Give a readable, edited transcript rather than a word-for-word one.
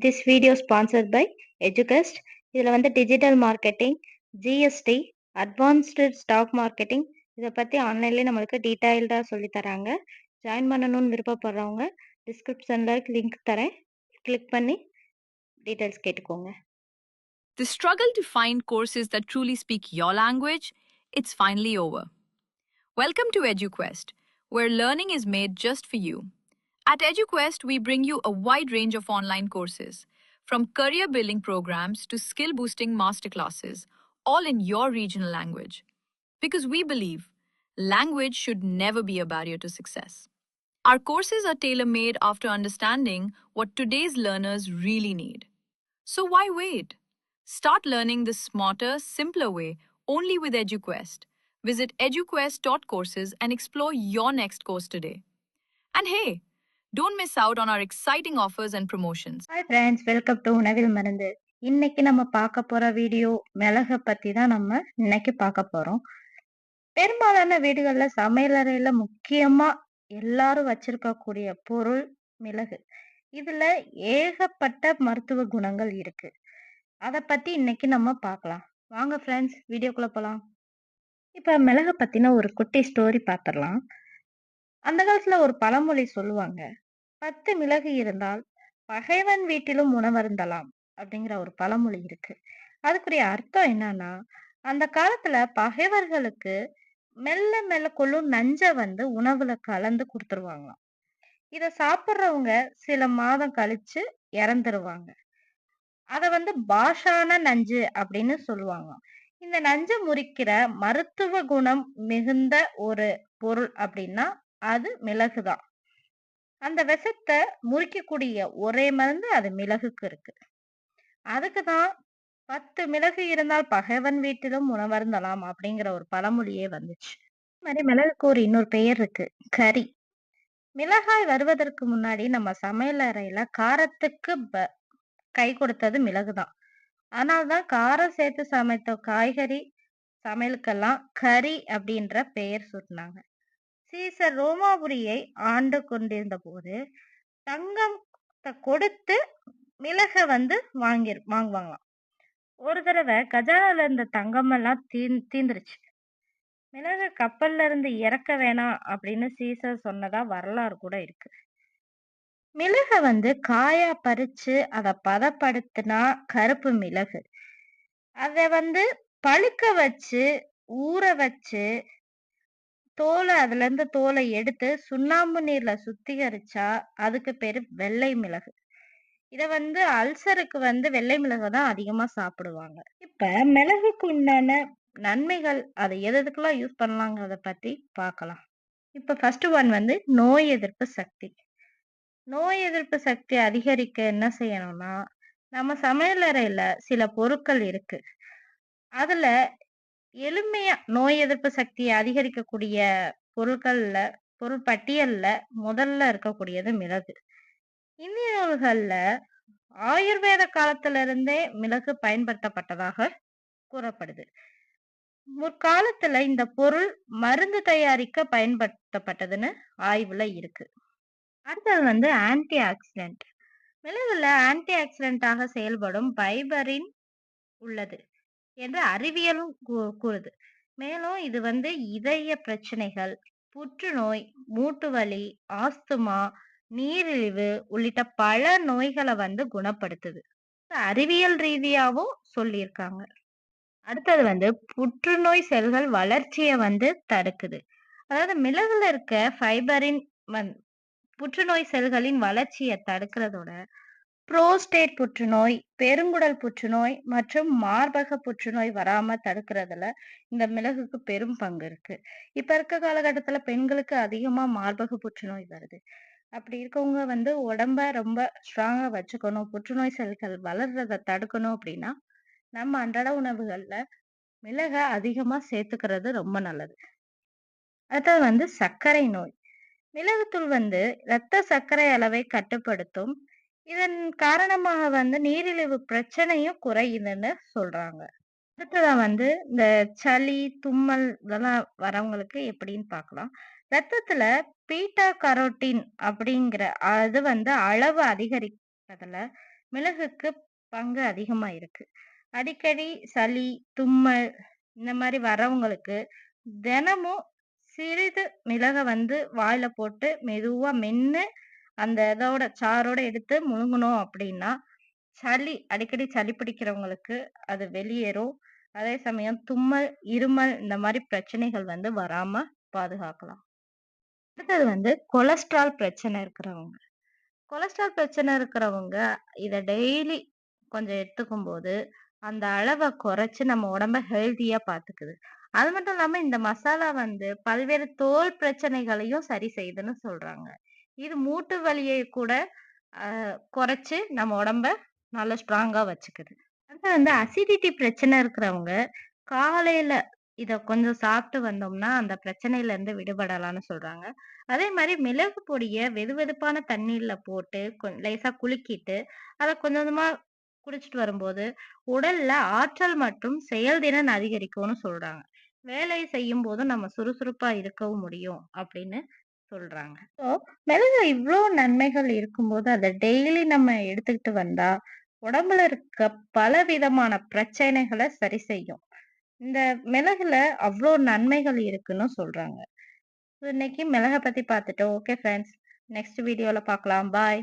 This video sponsored by Educast. இதில் வந்து digital marketing, GST, advanced stock marketing இதை பற்றி ஆன்லைன்லேயே நம்மளுக்கு டீட்டெயில்டாக சொல்லி தராங்க. ஜாயின் பண்ணணும்னு விருப்பப்படுறவங்க டிஸ்கிரிப்ஷனில் லிங்க் தரேன், கிளிக் பண்ணி டீட்டெயில்ஸ் கேட்டுக்கோங்க. The struggle to find courses that truly speak your language, it's finally over. Welcome to EduQuest, where learning is made just for you. At EduQuest, we bring you a wide range of online courses, from career building programs to skill boosting masterclasses, all in your regional language. Because we believe language should never be a barrier to success. Our courses are tailor made after understanding what today's learners really need. So why wait? Start learning the smarter, simpler way only with EduQuest. Visit eduquest.courses and explore your next course today. And hey, don't miss out on our exciting offers and promotions. Hi friends, welcome to உணவில் மருந்து. இன்னைக்கு நம்ம பார்க்க போற video மிளகை பத்தி தான் நம்ம இன்னைக்கு பார்க்க போறோம். பெரும்பாலான வீடுகள்ல சமையலறையில முக்கியமா எல்லாரும் வச்சிருக்கக்கூடிய பொருள் மிளகு. இதுல ஏகப்பட்ட மருத்துவ குணங்கள் இருக்கு. அத பத்தி இன்னைக்கு நம்ம பார்க்கலாம். வாங்க ஃப்ரெண்ட்ஸ், வீடியோக்குள்ள போலாம். இப்ப மிளக பத்தின ஒரு குட்டி ஸ்டோரி பார்த்துடலாம். அந்த காலத்துல ஒரு பழமொழி சொல்லுவாங்க, 10 மிளகு இருந்தால் பகைவன் வீட்டிலும் உணவருந்தலாம் அப்படிங்கிற ஒரு பழமொழி இருக்கு. அதுக்குரிய அர்த்தம் என்னன்னா, அந்த காலத்துல பகைவர்களுக்கு மெல்ல மெல்ல கொள்ளும் நஞ்ச வந்து உணவுல கலந்து கொடுத்துருவாங்களாம். இத சாப்பிடுறவங்க சில மாதம் கழிச்சு இறந்துருவாங்க. அத வந்து பாஷான நஞ்சு அப்படின்னு சொல்லுவாங்களாம். இந்த நஞ்ச முறிக்கிற மருத்துவ குணம் மிகுந்த ஒரு பொருள் அப்படின்னா அது மிளகுதான். அந்த விஷத்த முறிக்கக்கூடிய ஒரே மருந்து அது மிளகுக்கு இருக்கு. அதுக்குதான் 10 மிளகு இருந்தால் பகைவன் வீட்டிலும் உணவருந்தலாம் அப்படிங்கிற ஒரு பழமொழியே வந்துச்சு. அதே மாதிரி மிளகுக்கு ஒரு இன்னொரு பெயர் இருக்கு, கரி. மிளகாய் வருவதற்கு முன்னாடி நம்ம சமையல் அறையில காரத்துக்கு கை கொடுத்தது மிளகுதான். அதனால்தான் காரம் சேர்த்து சமைத்த காய்கறி சமையலுக்கெல்லாம் கரி அப்படின்ற பெயர் சூட்டினாங்க. சீசர் ரோமாபுரியை ஆண்டு கொண்டிருந்த போது தங்கத்தை கொடுத்து மிளக வந்து வாங்குவாங்களாம். ஒரு தடவை கஜானால இருந்த தங்கம் எல்லாம் தீந்துருச்சு. மிளக கப்பல்ல இருந்து இறக்க வேணாம் அப்படின்னு சீசர் சொன்னதா வரலாறு கூட இருக்கு. மிளக வந்து காயா பறிச்சு அதை பதப்படுத்தினா கருப்பு மிளகு. அதை வந்து பழுக்க வச்சு ஊற வச்சு அதுல இருந்து தோலை எடுத்து சுண்ணாம்பு நீர்ல சுத்திகரிச்சா அதுக்கு பேரு வெள்ளை மிளகு. இத வந்து அல்சருக்கு வந்து வெள்ளை மிளகு தான் அதிகமா சாப்பிடுவாங்க. இப்ப மிளகுக்கு உண்டான நன்மைகள், அதை எதுக்கெல்லாம் யூஸ் பண்ணலாங்கிறத பத்தி பார்க்கலாம். இப்ப ஃபர்ஸ்ட் ஒன் வந்து நோய் எதிர்ப்பு சக்தி. நோய் எதிர்ப்பு சக்தி அதிகரிக்க என்ன செய்யணும்னா, நம்ம சமையலறையில சில பொருட்கள் இருக்கு. அதுல எளிமையா நோய் எதிர்ப்பு சக்தியை அதிகரிக்கக்கூடிய பொருள் பட்டியல்ல முதல்ல இருக்கக்கூடியது மிளகு. இந்திய நூல்கள்ல ஆயுர்வேத காலத்துல இருந்தே மிளகு பயன்படுத்தப்பட்டதாக கூறப்படுது. முற்காலத்துல இந்த பொருள் மருந்து தயாரிக்க பயன்படுத்தப்பட்டதுன்னு ஆய்வுல இருக்கு. அடுத்தது வந்து ஆன்டி ஆக்சிடென்ட். மிளகுல ஆன்டி ஆக்சிடென்டாக செயல்படும் பைபரின் உள்ளது என்று அறிவியலும் கூறுது. மேலும் இது வந்து இதய பிரச்சனைகள், புற்றுநோய், மூட்டு வலி, ஆஸ்துமா, நீரிழிவு உள்ளிட்ட பல நோய்களை வந்து குணப்படுத்துது. அறிவியல் ரீதியாவும் சொல்லியிருக்காங்க. அடுத்தது வந்து புற்றுநோய் செல்கள் வளர்ச்சியை வந்து தடுக்குது. அதாவது மிளகுல இருக்க ஃபைபரின் புற்றுநோய் செல்களின் வளர்ச்சியை தடுக்கிறதோட புரோஸ்டேட் புற்றுநோய், பெருங்குடல் புற்றுநோய் மற்றும் மார்பக புற்றுநோய் வராம தடுக்கிறதுல இந்த மிளகுக்கு பெரும் பங்கு இருக்கு. இப்ப இருக்க காலகட்டத்துல பெண்களுக்கு அதிகமா மார்பக புற்றுநோய் வருது. அப்படி இருக்கவங்க வந்து உடம்ப ரொம்ப ஸ்ட்ராங்கா வச்சுக்கணும், புற்றுநோய் செல்கள் வளர்றதை தடுக்கணும் அப்படின்னா நம்ம அன்றாட உணவுகள்ல மிளக அதிகமா சேர்த்துக்கிறது ரொம்ப நல்லது. அடுத்தது வந்து சர்க்கரை நோய். மிளகுத்தூள் வந்து இரத்த சர்க்கரை அளவை கட்டுப்படுத்தும். இதன் காரணமாக வந்து நீரிழிவு பிரச்சனையும் குறையுதுன்னு சொல்றாங்க. அடுத்ததா வந்து இந்த சளி, தும்மல் இதெல்லாம் வரவங்களுக்கு எப்படின்னு பார்க்கலாம். ரத்தத்துல பீட்டா கரோட்டின் அப்படிங்கிற அது வந்து அளவு அதிகரிப்பதுல மிளகுக்கு பங்கு அதிகமா இருக்கு. அடிக்கடி சளி, தும்மல் இந்த மாரி வரவங்களுக்கு தினமும் சிறிது மிளக வாயில போட்டு மெதுவா மென்னு அந்த இதோட சாரோட எடுத்து முழுங்குனோம் அப்படின்னா, அடிக்கடி சளி பிடிக்கிறவங்களுக்கு அது வெளியேறும். அதே சமயம் தும்மல், இருமல் இந்த மாரி பிரச்சனைகள் வராம பாதுகாக்கலாம். அடுத்தது கொலஸ்ட்ரால் பிரச்சனை இருக்கிறவங்க. கொலஸ்ட்ரால் பிரச்சனை இருக்கிறவங்க இத டெய்லி கொஞ்சம் எடுத்துக்கும்போது, அந்த அளவ குறைச்சு நம்ம உடம்ப ஹெல்த்தியா பாத்துக்குது. அது மட்டும் இல்லாம இந்த மசாலா பல்வேறு தோல் பிரச்சனைகளையும் சரி செய்யுதுன்னு சொல்றாங்க. இது மூட்டு வலியை கூட அ குறைச்சு நம்ம உடம்ப நல்லா ஸ்ட்ராங்கா வச்சுக்குது. அடுத்து அசிடிட்டி பிரச்சனை இருக்கிறவங்க, காலையில இத கொஞ்சம் சாப்பிட்டு வந்தோம்னா, அந்த பிரச்சனையில இருந்து விடுபடலாம்னு சொல்றாங்க. அதே மாரி மிளகு பொடிய வெதுவெதுப்பான தண்ணீர்ல போட்டு லேசா குலுக்கிட்டு, அத கொஞ்சம் கொஞ்சமா குடிச்சிட்டு வரும்போது, உடல்ல ஆற்றல் மற்றும் செயல்திறன் அதிகரிக்கும்னு சொல்றாங்க. வேலை செய்யும்போது நம்ம சுறுசுறுப்பா இருக்கவும் முடியும் அப்படின்னு சொல்றாங்க. ஸோ மிளகுல இவ்ளோ நன்மைகள் இருக்கும்போது, அத டெய்லி நம்ம எடுத்துக்கிட்டு வந்தா, உடம்புல இருக்க பலவிதமான பிரச்சனைகள சரி செய்யும். இந்த மிளகுல அவ்ளோ நன்மைகள் இருக்குன்னு சொல்றாங்க. So, இன்னைக்கு மிளக பத்தி பார்த்துட்டோம். Okay friends. நெக்ஸ்ட் வீடியோல பார்க்கலாம். பாய்.